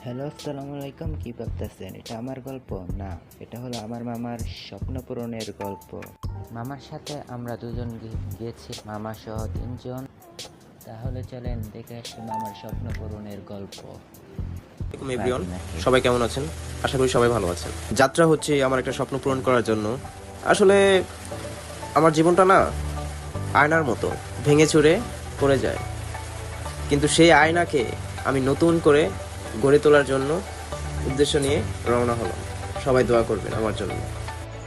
Hello, আসসালামু আলাইকুম। কি ভাবতেছেন এটা আমার গল্প? না, এটা হলো আমার মামার স্বপ্ন পূরণের গল্প। মামার সাথে আমরা দুজন গিয়েছি, মামা সহ 3 জন। তাহলে চলেন দেখে আসি মামার স্বপ্ন পূরণের গল্প। আসসালামু আলাইকুম এভরিওয়ান, সবাই কেমন আছেন? আশা করি সবাই ভালো আছেন। যাত্রা হচ্ছে আমার একটা স্বপ্ন পূরণ করার জন্য। আসলে আমার জীবনটা না আয়নার মতো ভেঙে চুরে পড়ে যায়, কিন্তু সেই আয়নাকে আমি নতুন করে গড়ে তোলার জন্য উদ্দেশ্য নিয়ে রওনা হলাম। সবাই দোয়া করবেন আমার জন্য।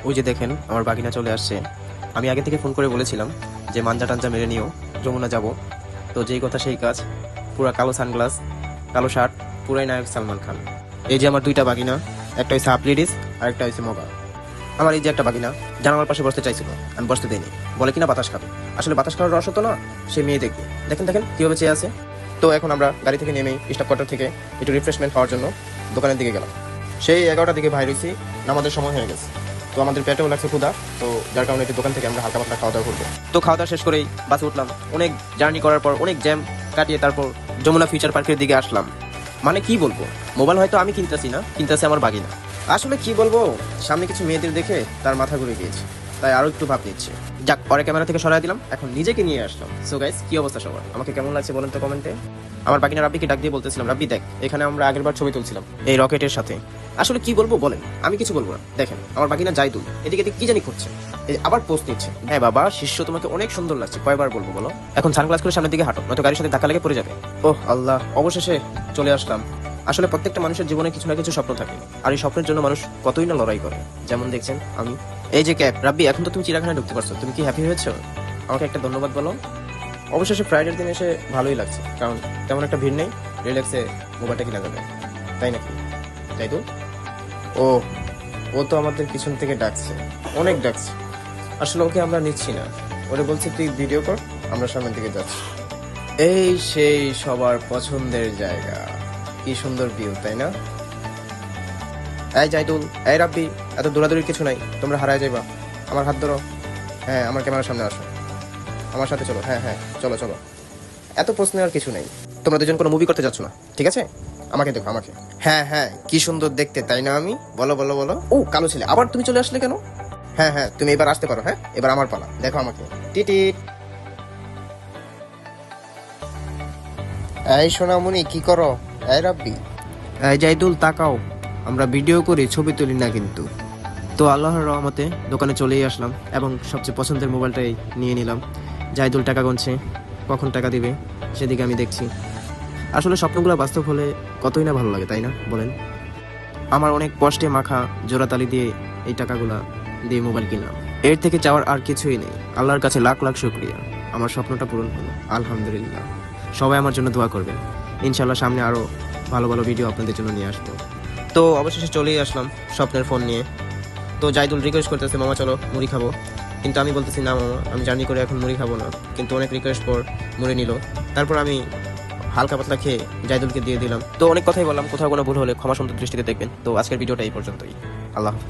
ওই যে দেখেন আমার বাগিনা চলে আসছে। আমি আগে থেকে ফোন করে বলেছিলাম যে মাঞ্জা টাঞ্জা মেরে নিও, যমুনা যাব। তো যেই কথা সেই কাজ, পুরা কালো সানগ্লাস, কালো শার্ট, পুরাই নায়ক সালমান খান। এই যে আমার 2টা বাগিনা, একটা হচ্ছে আপলিডিস আর একটা হচ্ছে মগা। আমার এই যে একটা বাগিনা জানালার পাশে বসতে চাইছিল, আমি বসতে দেইনি, বলে কিনা বাতাস খাবে। আসলে বাতাস খাওয়ার রস হতো না, সে মেয়ে দেখবে। দেখেন দেখেন কিভাবে চেয়ে আছে। তো এখন আমরা গাড়ি থেকে নেমেই স্টাফ কোয়ার্টার থেকে একটু রিফ্রেশমেন্ট খাওয়ার জন্য দোকানের দিকে গেলাম। সেই 11টার দিকে বাইর হয়েছি, নামাজের সময় হয়ে গেছে। তো আমাদের পেটেও লাগছে ক্ষুধা, তো যার কারণে একটু দোকান থেকে আমরা হালকা পাতলা খাওয়া দাওয়া করবো। তো খাওয়া দাওয়া শেষ করেই বাসে উঠলাম। অনেক জার্নি করার পর, অনেক জ্যাম কাটিয়ে তারপর যমুনা ফিউচার পার্কের দিকে আসলাম। মানে কি বলবো, মোবাইল হয়তো আমি কিনতেছি না, কিনতেছি আমার বাগিনা। আসলে কি বলবো, সামনে কিছু মেয়েদের দেখে তার মাথা ঘুরে গিয়েছে, তাই আরো একটু ভাব নিচ্ছে। যাক, পরে ক্যামেরা থেকে সরাই দিলাম, এখন নিজেকে নিয়ে আসলাম। সো গাইস, কি অবস্থা সবার? আমাকে কেমন লাগছে বলেন তো কমেন্টে। আমার বাগিনা রাব্বিকে ডাক দিয়ে বলতেছিলাম, রাব্বি দেখ, এখানে আমরা আগেরবার ছবি তুলছিলাম এই রকেটের সাথে। আসলে কি বলবো বলেন, আমি কিছু বলবো না। দেখেন আমার বাগিনা জাইদুল এদিকে এদিকে কি জানি করছে, এই যে আবার পোস্ট নিচ্ছে। হ্যাঁ বাবা শিষ্য, তোমাকে অনেক সুন্দর লাগছে, কয়বার বলবো বলো। এখন সানগ্লাস করে সামনের দিকে হাঁটো, নয়তো গাড়ির সাথে ধাক্কা লেগে পড়ে যাবে। ওহ আল্লাহ, অবশেষে চলে আসলাম। আসলে প্রত্যেকটা মানুষের জীবনে কিছু না কিছু স্বপ্ন থাকে, আর এই স্বপ্নের জন্য মানুষ কতই না লড়াই করে। যেমন দেখছেন আমি। এই যে ক্যাপ, রাব্বি এখন তো তুমি চিড়িয়াখানায় ঢুকতে পারছো, তুমি কি হ্যাপি হয়েছো? আমাকে একটা ধন্যবাদ বলো। অবশেষে ফ্রাইডের দিন এসে ভালোই লাগছে, কারণ তেমন একটা ভিড় নেই, রিল্যাক্সে মোবাইলটা কিনা যাবে, তাই নাকি? তাই তো। ও ও তো আমাদের পিছন থেকে ডাকছে, অনেক ডাকছে। আসলে ওকে আমরা নিচ্ছি না, ওরে বলছি তুই ভিডিও কর, আমরা সামনের দিকে যাচ্ছি। এই সেই সবার পছন্দের জায়গা, কি সুন্দর ভিউ, তাই না? এই জাইদুল, এই রাব্বি, এত দৌড়াদৌড়ির কিছু নাই, তোমরা হারায় যাইবা। আমার হাত ধরো, হ্যাঁ আমার ক্যামেরার সামনে আসো, আমার সাথে চলো। হ্যাঁ হ্যাঁ চলো চলো, এত প্রশ্ন আর কিছু নেই। তোমরা দুজন কোনো মুভি করতে যাচ্ছ না, ঠিক আছে? আমাকে দেখো, আমাকে। হ্যাঁ হ্যাঁ, কি সুন্দর দেখতে, তাই না? আমি বলো বলো বলো। ও কালো ছেলে, আবার তুমি চলে আসলে কেন? হ্যাঁ হ্যাঁ, তুমি এবার আসতে পারো। হ্যাঁ এবার আমার পালা, দেখো আমাকে। টিটিট। এই সোনামণি কি করো? এই রাব্বি, এই জাইদুল তাকাও, আমরা ভিডিও করি, ছবি তুলি না কিন্তু। তো আল্লাহর রহমতে দোকানে চলেই আসলাম এবং সবচেয়ে পছন্দের মোবাইলটাই নিয়ে নিলাম। জাইদুল টাকা গুনছে, কখন টাকা দিবে সেদিকে আমি দেখছি। আসলে স্বপ্নগুলো বাস্তব হলে কতই না ভালো লাগে, তাই না বলেন? আমার অনেক কষ্টে মাখা জোড়াতালি দিয়ে এই টাকাগুলা দিয়ে মোবাইল কিনলাম। এর থেকে চাওয়ার আর কিছুই নেই। আল্লাহর কাছে লাখ লাখ শুকরিয়া, আমার স্বপ্নটা পূরণ হলো, আলহামদুলিল্লাহ। সবাই আমার জন্য দোয়া করবেন, ইনশাল্লাহ সামনে আরো ভালো ভালো ভিডিও আপনাদের জন্য নিয়ে আসবো। তো অবশেষে চলেই আসলাম স্বপ্নের ফোন নিয়ে। তো জাইদুল রিকোয়েস্ট করতেছে, মামা চলো মুড়ি খাবো, কিন্তু আমি বলতেছি না মামা, আমি জার্নি করে এখন মুড়ি খাবো না। কিন্তু অনেক রিকোয়েস্ট পর মুড়ি নিল। তারপর আমি হালকা পাতলা খেয়ে জাইদুলকে দিয়ে দিলাম। তো অনেক কথাই বললাম, কোথাও কোনো ভুল হলে ক্ষমা সুন্দর দৃষ্টিতে দেখবেন। তো আজকের ভিডিওটা এই পর্যন্তই। আল্লাহ হাফেজ।